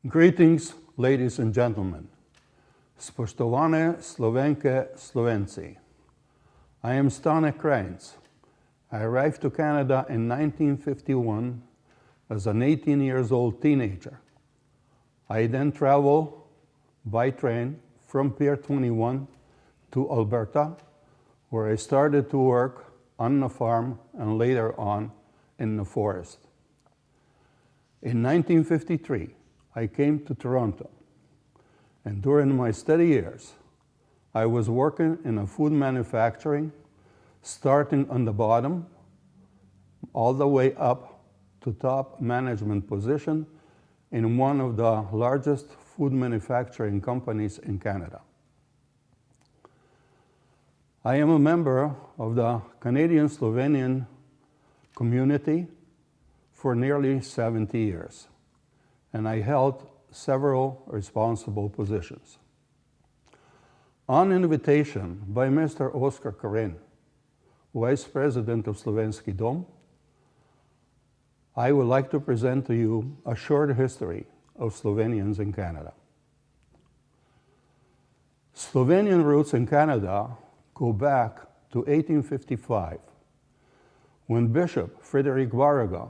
Greetings, ladies and gentlemen. Spoštovane Slovenke, Slovenci. I am Stane Kranjc. I arrived to Canada in 1951 as an 18-year-old teenager. I then traveled by train from Pier 21 to Alberta, where I started to work on the farm and later on in the forest. In 1953, I came to Toronto, and during my study years, I was working in a food manufacturing, starting on the bottom, all the way up to top management position in one of the largest food manufacturing companies in Canada. I am a member of the Canadian Slovenian community for nearly 70 years, and I held several responsible positions. On invitation by Mr. Oskar Karen, Vice President of Slovenski Dom, I would like to present to you a short history of Slovenians in Canada. Slovenian roots in Canada go back to 1855, when Bishop Frederick Varga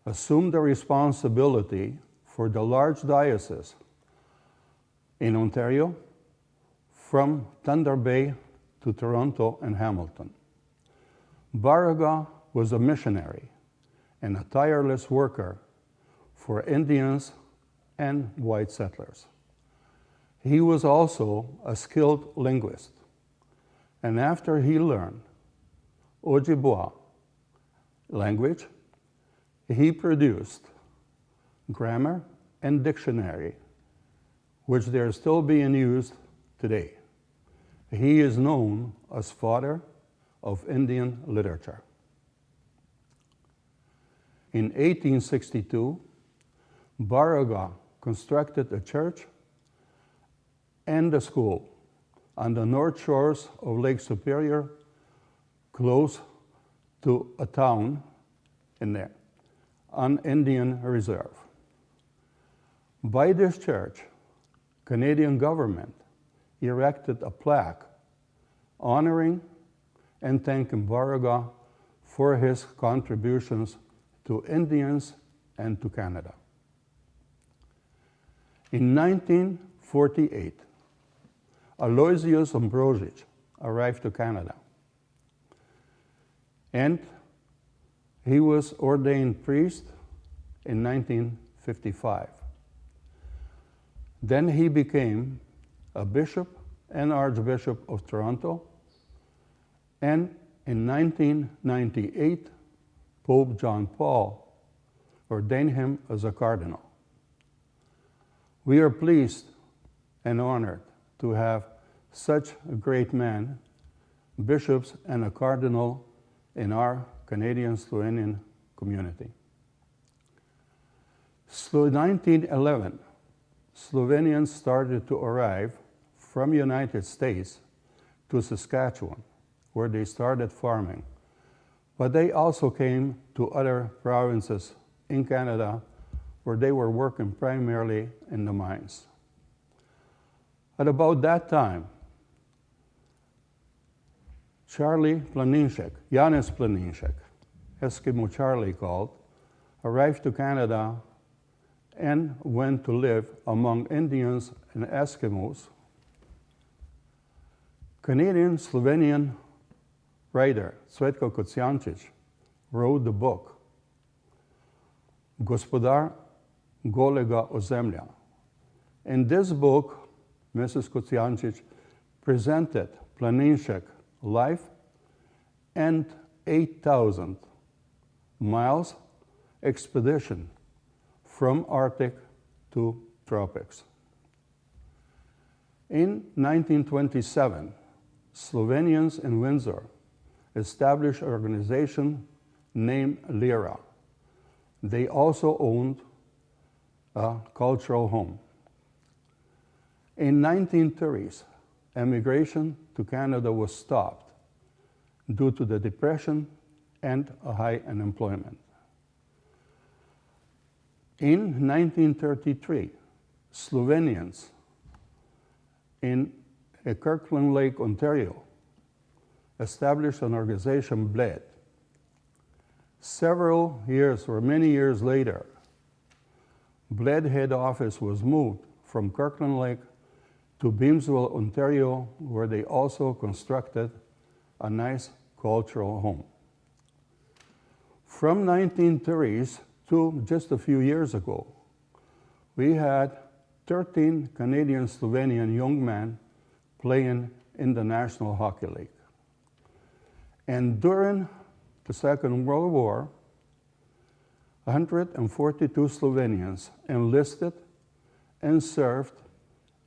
assumed the responsibility for the large diocese in Ontario from Thunder Bay to Toronto and Hamilton. Varga was a missionary and a tireless worker for Indians and white settlers. He was also a skilled linguist, and after he learned Ojibwa language, he produced grammar and dictionary, which they are still being used today. He is known as father of Indian literature. In 1862, Varga constructed a church and a school on the north shores of Lake Superior, close to a town in there, an Indian reserve. By this church, Canadian government erected a plaque honoring and thanking Varga for his contributions to Indians and to Canada. In 1948, Aloysius Ambrosius arrived to Canada, and he was ordained priest in 1955. Then he became a bishop and archbishop of Toronto, and in 1998, Pope John Paul ordained him as a cardinal. We are pleased and honored to have such a great man, bishops and a cardinal in our Canadian Slovenian community. 1911, Slovenians started to arrive from United States to Saskatchewan, where they started farming. But they also came to other provinces in Canada, where they were working primarily in the mines. At about that time, Janez Planinšek, Eskimo Charlie called, arrived to Canada and went to live among Indians and Eskimos. Canadian Slovenian writer Cvetko Kocijančič wrote the book Gospodar golega ozemlja. In this book, Mrs. Kocijančič presented Planinšek's life and 8,000 miles expedition from Arctic to tropics. In 1927, Slovenians in Windsor established an organization named LIRA. They also owned a cultural home. In 1930s, emigration to Canada was stopped due to the Depression and a high unemployment. In 1933, Slovenians in Kirkland Lake, Ontario, established an organization, BLED. Several years or many years later, BLED head office was moved from Kirkland Lake to Beamsville, Ontario, where they also constructed a nice cultural home. From 1930s to just a few years ago, we had 13 Canadian Slovenian young men playing in the National Hockey League. And during the Second World War, 142 Slovenians enlisted and served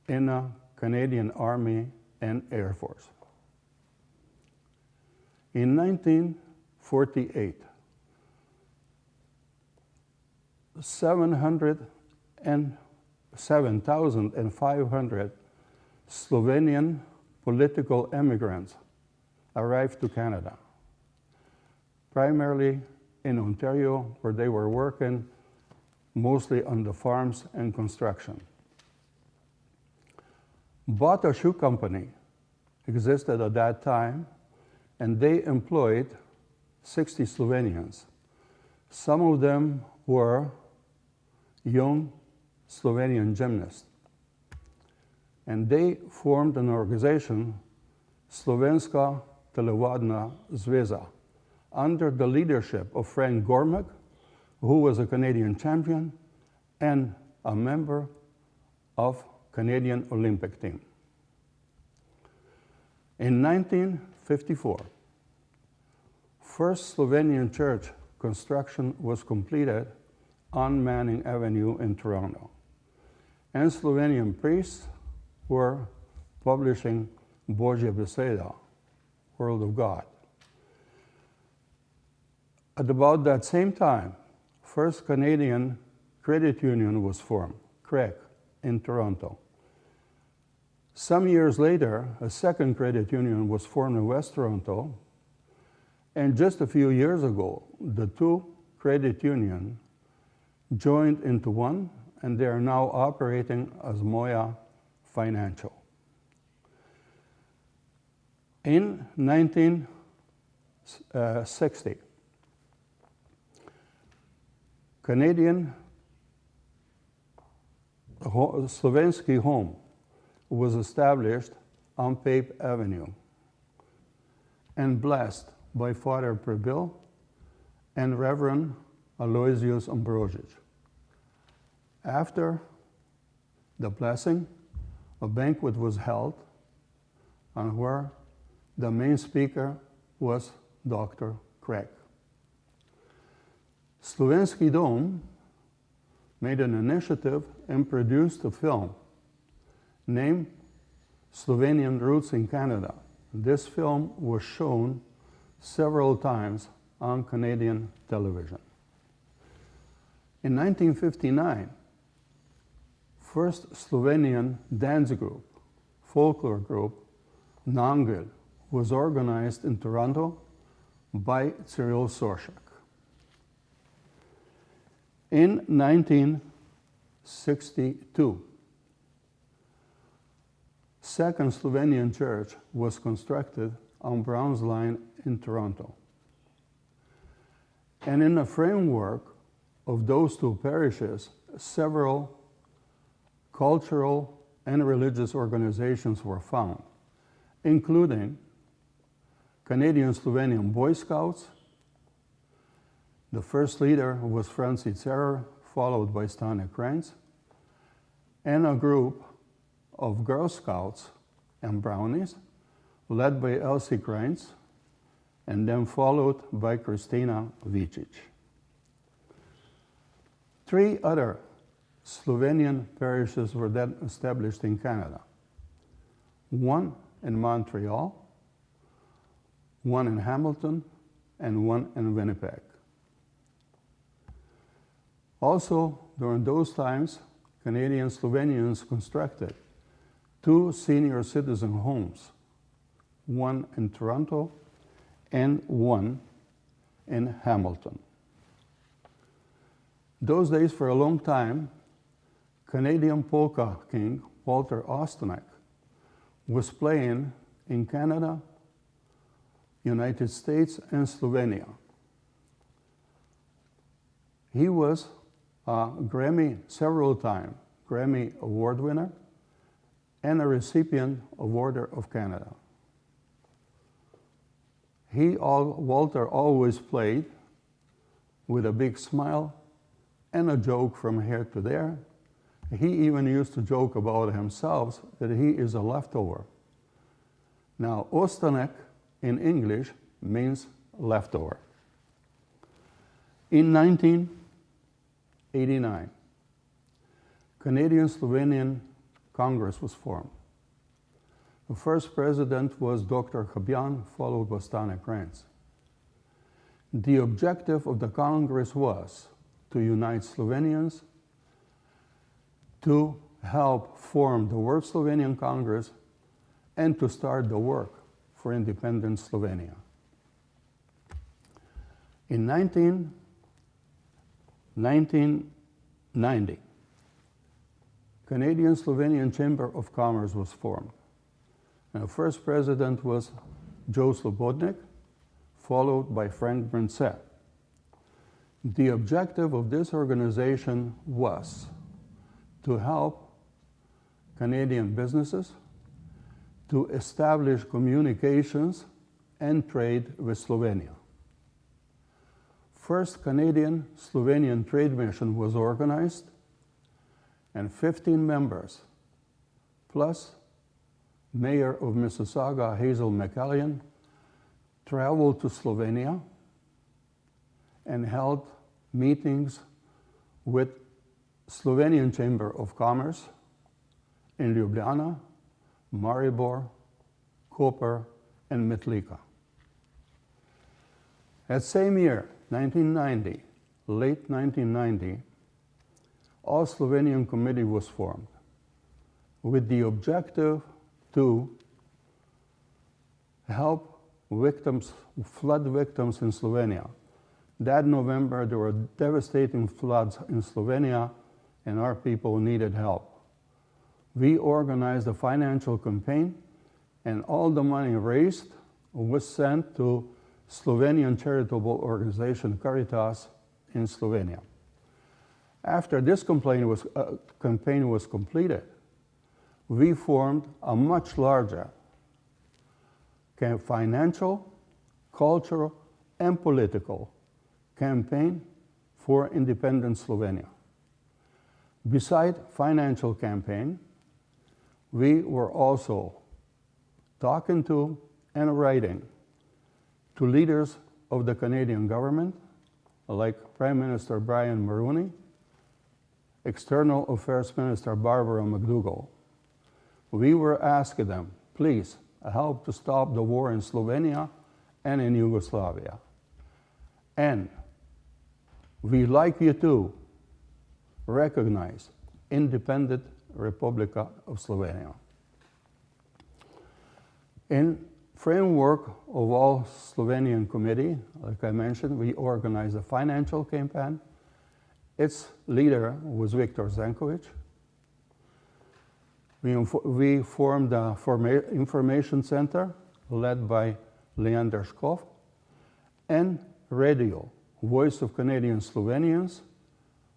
in the Canadian Army and Air Force. In 1948, 7,500 Slovenian political immigrants arrived to Canada, primarily in Ontario, where they were working mostly on the farms and construction. Bata Shoe Company existed at that time, and they employed 60 Slovenians. Some of them were young Slovenian gymnasts. And they formed an organization, Slovenska telovadna zveza, under the leadership of Frank Gormack, who was a Canadian champion and a member of Canadian Olympic team. In 1954, first Slovenian church construction was completed on Manning Avenue in Toronto, and Slovenian priests were publishing Božja beseda, Word of God. At about that same time, first Canadian credit union was formed, Kranjc, in Toronto. Some years later, a second credit union was formed in West Toronto, and just a few years ago, the two credit unions joined into one, and they are now operating as Moja Financial. In 1960, Canadian Slovenski home was established on Pape Avenue and blessed by Father Prebil and Reverend Aloysius Ambrosic. After the blessing, a banquet was held, and where the main speaker was Dr. Kranjc. Slovenski Dom made an initiative and produced a film named Slovenian Roots in Canada. This film was shown several times on Canadian television. In 1959, first Slovenian dance group, folklore group, Nangel, was organized in Toronto by Cyril Sorshak. In 1962, second Slovenian church was constructed on Brown's Line in Toronto. And in the framework of those two parishes, several cultural and religious organizations were found, including Canadian Slovenian Boy Scouts. The first leader was Francis Serrer, followed by Stane Kranjc, and a group of Girl Scouts and Brownies, led by Elsie Kranjc, and then followed by Kristina Vicic. Three other Slovenian parishes were then established in Canada. One in Montreal, one in Hamilton, and one in Winnipeg. Also, during those times, Canadian Slovenians constructed two senior citizen homes, one in Toronto and one in Hamilton. Those days, for a long time, Canadian polka king Walter Ostanek was playing in Canada, United States, and Slovenia. He was a several-time Grammy Award winner and a recipient of Order of Canada. Walter always played with a big smile and a joke from here to there. He even used to joke about himself that he is a leftover. Now, Ostanek in English means leftover. In 1989, Canadian-Slovenian Congress was formed. The first president was Dr. Habjan, followed by Stane Kranjc. The objective of the Congress was to unite Slovenians, to help form the World Slovenian Congress, and to start the work for independent Slovenia. In 1990, Canadian-Slovenian Chamber of Commerce was formed. And the first president was Joe Slobodnik, followed by Frank Brunset. The objective of this organization was to help Canadian businesses to establish communications and trade with Slovenia. First Canadian-Slovenian trade mission was organized, and 15 members, plus Mayor of Mississauga, Hazel McCallion, traveled to Slovenia and held meetings with Slovenian Chamber of Commerce in Ljubljana, Maribor, Koper, and Metlika. That same year, 1990, late 1990, All Slovenian Committee was formed with the objective to help flood victims in Slovenia. That November, there were devastating floods in Slovenia, and our people needed help. We organized a financial campaign, and all the money raised was sent to Slovenian charitable organization Caritas in Slovenia. After this campaign was completed, we formed a much larger financial, cultural, and political campaign for independent Slovenia. Beside financial campaign, we were also talking to and writing to leaders of the Canadian government, like Prime Minister Brian Mulroney, External Affairs Minister Barbara McDougall. We were asking them, please help to stop the war in Slovenia and in Yugoslavia. And we'd like you to recognize independent Republika of Slovenia. In framework of All Slovenian Committee, like I mentioned, we organized a financial campaign. Its leader was Viktor Zenkovic. We formed a information center led by Leander Škof, and radio, Voice of Canadian Slovenians,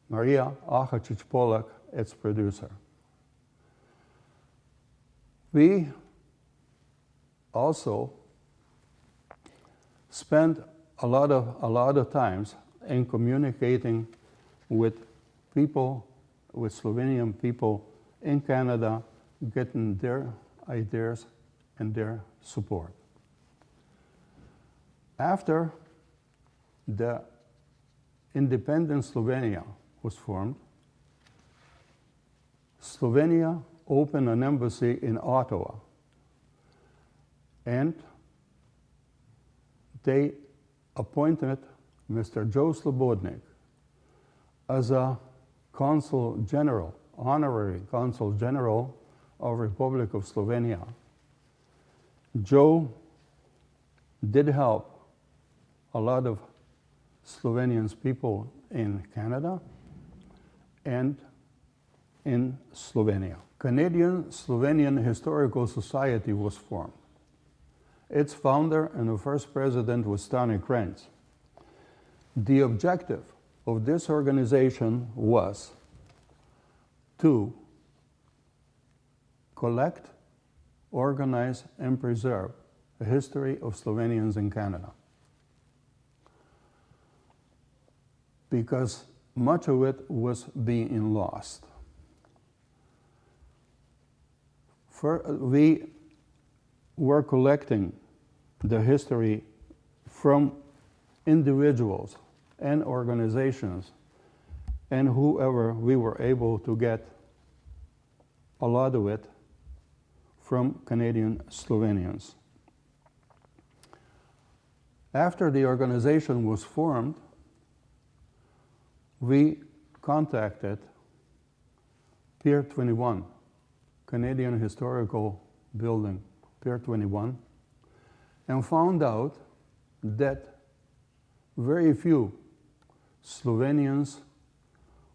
Maria Ahačić-Polak, its producer. We also spent a lot of times in communicating with people, with Slovenian people in Canada, getting their ideas and their support. After the independent Slovenia was formed, Slovenia opened an embassy in Ottawa, and they appointed Mr. Joe Slobodnik as a Consul General, honorary Consul General of Republic of Slovenia. Joe did help a lot of Slovenian people in Canada, and in Slovenia. Canadian-Slovenian Historical Society was formed. Its founder and the first president was Stane Kranjc. The objective of this organization was to collect, organize, and preserve the history of Slovenians in Canada, because much of it was being lost. We were collecting the history from individuals and organizations and whoever we were able to get a lot of it from Canadian Slovenians. After the organization was formed, we contacted Pier 21, Canadian Historical Building, Pier 21, and found out that very few Slovenians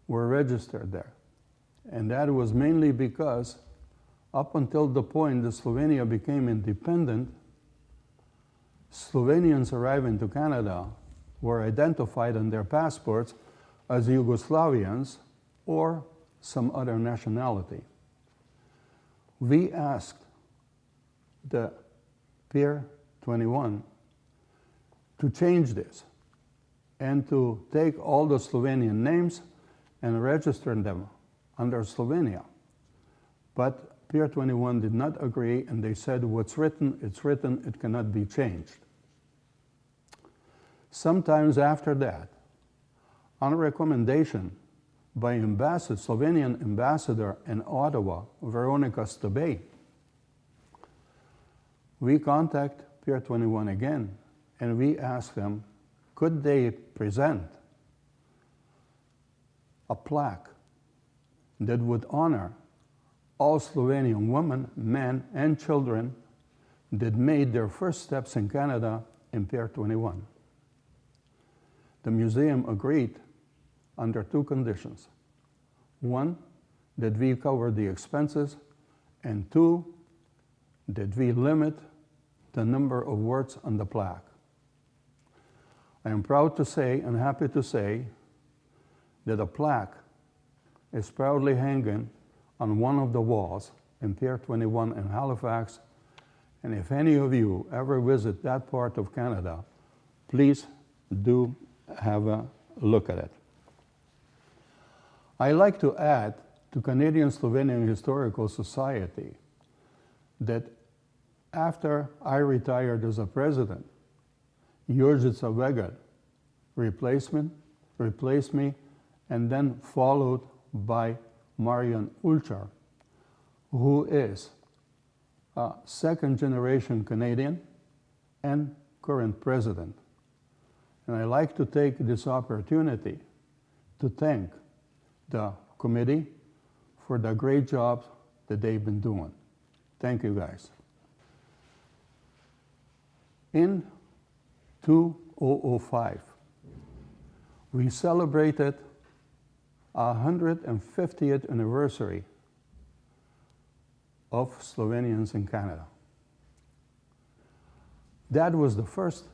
were registered there. And that was mainly because up until the point that Slovenia became independent, Slovenians arriving to Canada were identified on their passports as Yugoslavians or some other nationality. We asked the Pier 21 to change this and to take all the Slovenian names and register them under Slovenia. But Pier 21 did not agree, and they said, what's written, it cannot be changed. Sometimes after that, on recommendation by Slovenian ambassador in Ottawa, Veronika Stane, we contact Pier 21 again, and we ask them, could they present a plaque that would honor all Slovenian women, men, and children that made their first steps in Canada in Pier 21. The museum agreed under two conditions. One, that we cover the expenses, and two, that we limit the number of words on the plaque. I am proud to say and happy to say that a plaque is proudly hanging on one of the walls in Pier 21 in Halifax, and if any of you ever visit that part of Canada, please do have a look at it. I like to add to Canadian-Slovenian Historical Society that after I retired as a president, Jožica Vegar replaced me, and then followed by Marian Ulčar, who is a second-generation Canadian and current president. And I like to take this opportunity to thank the committee for the great job that they've been doing. Thank you, guys. In 2005, we celebrated 150th anniversary of Slovenians in Canada. That was the first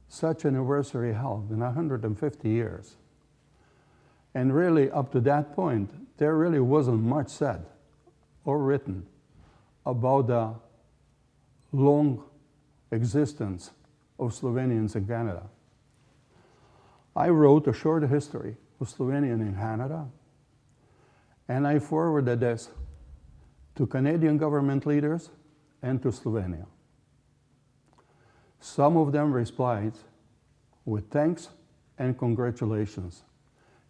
such anniversary held in 150 years. And really, up to that point, there really wasn't much said or written about the long existence of Slovenians in Canada. I wrote a short history of Slovenian in Canada, and I forwarded this to Canadian government leaders and to Slovenia. Some of them replied with thanks and congratulations,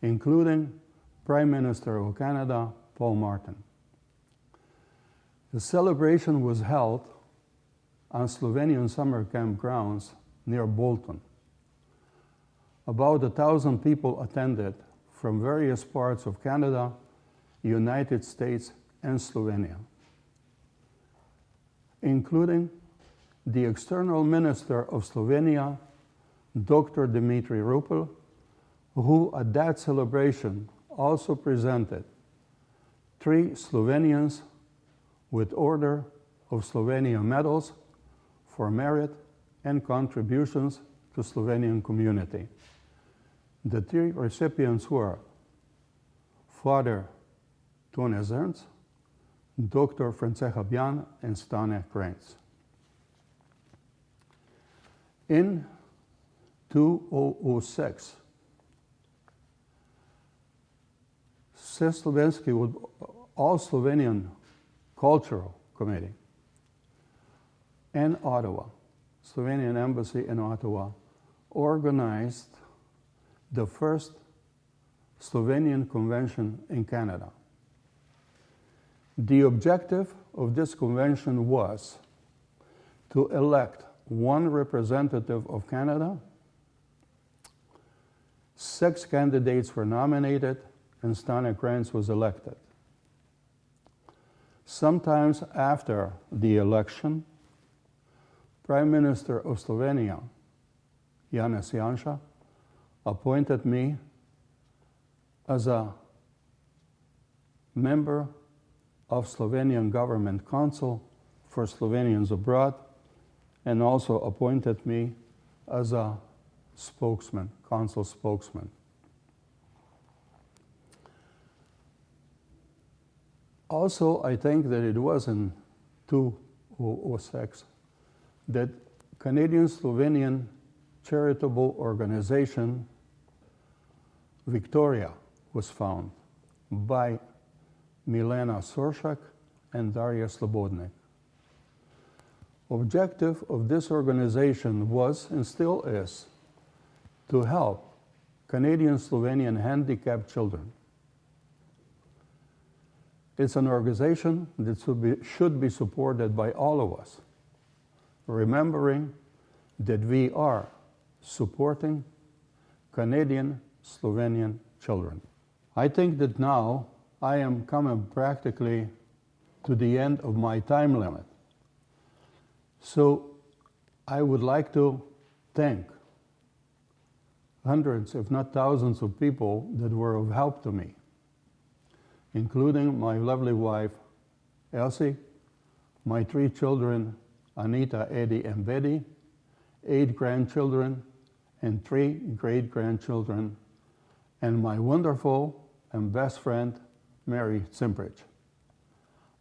including Prime Minister of Canada, Paul Martin. The celebration was held on Slovenian summer camp grounds near Bolton. About 1,000 people attended from various parts of Canada, United States, and Slovenia, including the External Minister of Slovenia, Dr. Dimitri Rupel, who at that celebration also presented 3 Slovenians with Order of Slovenia medals for merit and contributions to Slovenian community. The 3 recipients were Father Tone Zrnc, Dr. Franceska Bjan, and Stane Kranjc. In 2006, Slovenski, all Slovenian Cultural Committee in Ottawa, Slovenian Embassy in Ottawa, organized the first Slovenian convention in Canada. The objective of this convention was to elect 1 representative of Canada. 6 candidates were nominated, and Stane Kranjc was elected. Sometimes after the election, Prime Minister of Slovenia, Janez Janša, appointed me as a member of Slovenian Government Council for Slovenians abroad, and also appointed me as a spokesman, council spokesman. Also, I think that it was in 2006 that Canadian-Slovenian charitable organization Victoria was found by Milena Soršak and Darja Slobodnik. Objective of this organization was, and still is, to help Canadian-Slovenian handicapped children. It's an organization that should be supported by all of us, remembering that we are supporting Canadian-Slovenian children. I think that now I am coming practically to the end of my time limit. So I would like to thank hundreds, if not thousands, of people that were of help to me, including my lovely wife, Elsie, my 3 children, Anita, Eddie, and Betty, 8 grandchildren, and 3 great-grandchildren, and my wonderful and best friend, Mary Simprich.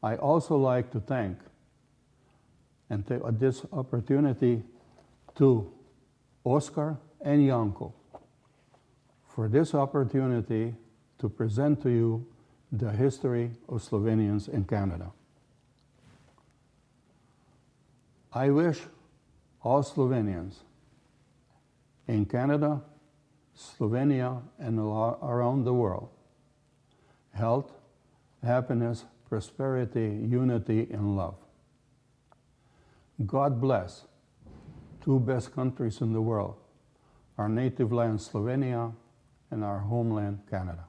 I also like to thank and take this opportunity to Oscar and Janko for this opportunity to present to you the history of Slovenians in Canada. I wish all Slovenians in Canada, Slovenia, and around the world health, happiness, prosperity, unity, and love. God bless 2 best countries in the world, our native land Slovenia and our homeland Canada.